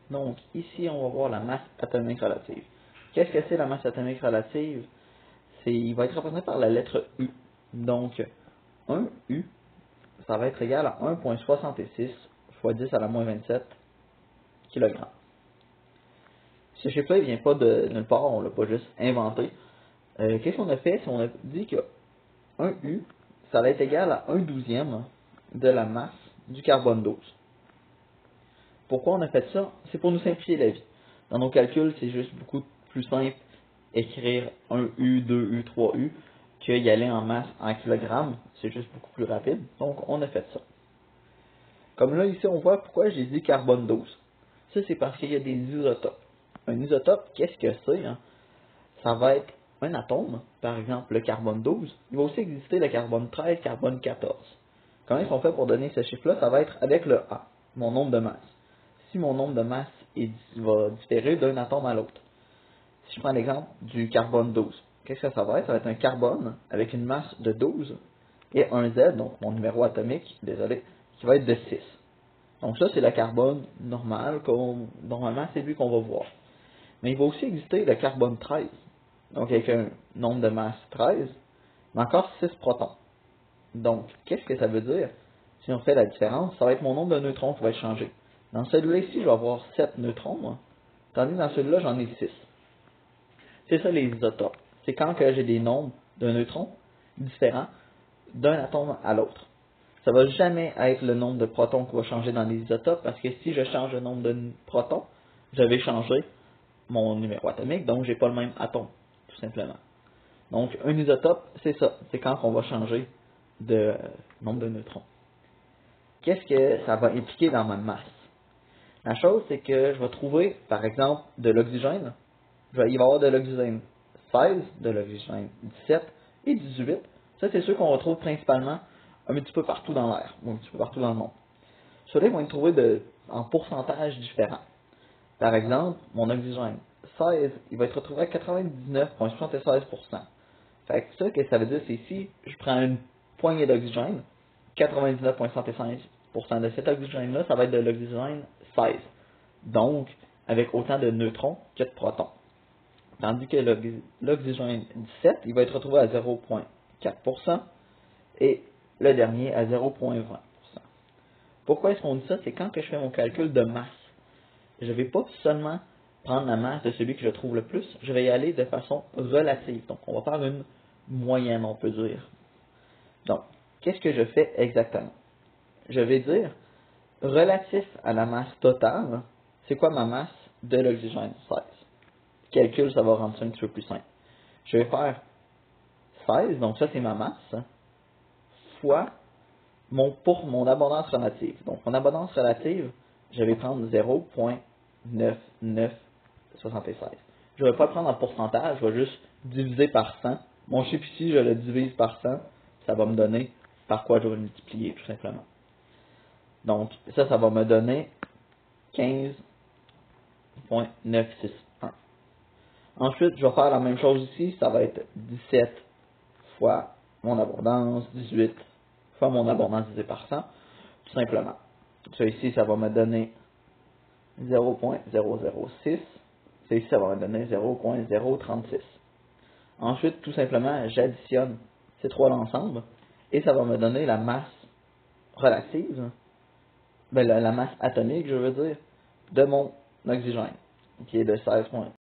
Donc, ici, on va voir la masse atomique relative. Qu'est-ce que c'est la masse atomique relative? Il va être représenté par la lettre U. Donc, 1 U, ça va être égal à 1,66 fois 10 à la moins 27 kg. Ce chiffre-là, il vient pas de nulle part, on l'a pas juste inventé. Qu'est-ce qu'on a fait? C'est on a dit que 1 U, ça va être égal à 1/12e de la masse du carbone 12. Pourquoi on a fait ça? C'est pour nous simplifier la vie. Dans nos calculs, c'est juste beaucoup plus simple écrire 1 U, 2 U, 3 U que y aller en masse en kilogrammes. C'est juste beaucoup plus rapide. Donc, on a fait ça. Comme là, ici, on voit pourquoi j'ai dit carbone 12. Ça, c'est parce qu'il y a des isotopes. Un isotope, qu'est-ce que c'est? Hein? Ça va être un atome, par exemple le carbone 12. Il va aussi exister le carbone 13, carbone 14. Comment est-ce qu'on fait pour donner ce chiffre-là? Ça va être avec le A, mon nombre de masse. Si mon nombre de masse va différer d'un atome à l'autre. Si je prends l'exemple du carbone 12, qu'est-ce que ça va être? Ça va être un carbone avec une masse de 12 et un Z, donc mon numéro atomique, désolé, qui va être de 6. Donc ça, c'est le carbone normal, normalement c'est lui qu'on va voir. Mais il va aussi exister le carbone 13, donc avec un nombre de masse 13, mais encore 6 protons. Donc, qu'est-ce que ça veut dire? Si on fait la différence, ça va être mon nombre de neutrons qui va être changé. Dans celui-là ici, je vais avoir 7 neutrons, moi, tandis que dans celui-là, j'en ai 6. C'est ça les isotopes. C'est quand que j'ai des nombres de neutrons différents d'un atome à l'autre. Ça va jamais être le nombre de protons qui va changer dans les isotopes, parce que si je change le nombre de protons, je vais changer mon numéro atomique, donc j'ai pas le même atome, tout simplement. Donc, un isotope, c'est ça. C'est quand on va changer de nombre de neutrons. Qu'est-ce que ça va impliquer dans ma masse? La chose, c'est que je vais trouver, par exemple, de l'oxygène. Il va y avoir de l'oxygène 16, de l'oxygène 17 et 18. Ça, c'est ceux qu'on retrouve principalement un petit peu partout dans l'air, ou un petit peu partout dans le monde. Ceux-là vont être trouvés en pourcentage différents. Par exemple, mon oxygène 16, il va être retrouvé à 99,76%. Fait que ça, qu'est-ce que ça veut dire, c'est si je prends une poignée d'oxygène, 99,75% de cet oxygène-là, ça va être de l'oxygène 16. Donc, avec autant de neutrons que de protons. Tandis que l'oxygène 17, il va être retrouvé à 0,4% et le dernier à 0,20%. Pourquoi est-ce qu'on dit ça? C'est quand que je fais mon calcul de masse. Je ne vais pas seulement prendre la masse de celui que je trouve le plus, je vais y aller de façon relative. Donc, on va faire une moyenne, on peut dire. Donc, qu'est-ce que je fais exactement? Je vais dire, relatif à la masse totale, c'est quoi ma masse de l'oxygène 16? Calcul, ça va rendre ça un petit peu plus simple. Je vais faire 16, donc ça c'est ma masse, fois pour mon abondance relative. Donc, mon abondance relative, je vais prendre 0,9976. Je ne vais pas le prendre en pourcentage, je vais juste diviser par 100. Mon chiffre ici, je le divise par 100, ça va me donner par quoi je vais le multiplier, tout simplement. Donc, ça va me donner 15,961. Ensuite, je vais faire la même chose ici, ça va être 17 fois mon abondance, 18 fois mon abondance divisé par 100, tout simplement. Ça ici, ça va me donner 0,006. Ça ici, ça va me donner 0,036. Ensuite, tout simplement, j'additionne ces trois-là ensemble et ça va me donner la masse relative, la masse atomique, je veux dire, de mon oxygène, qui est de 16,1.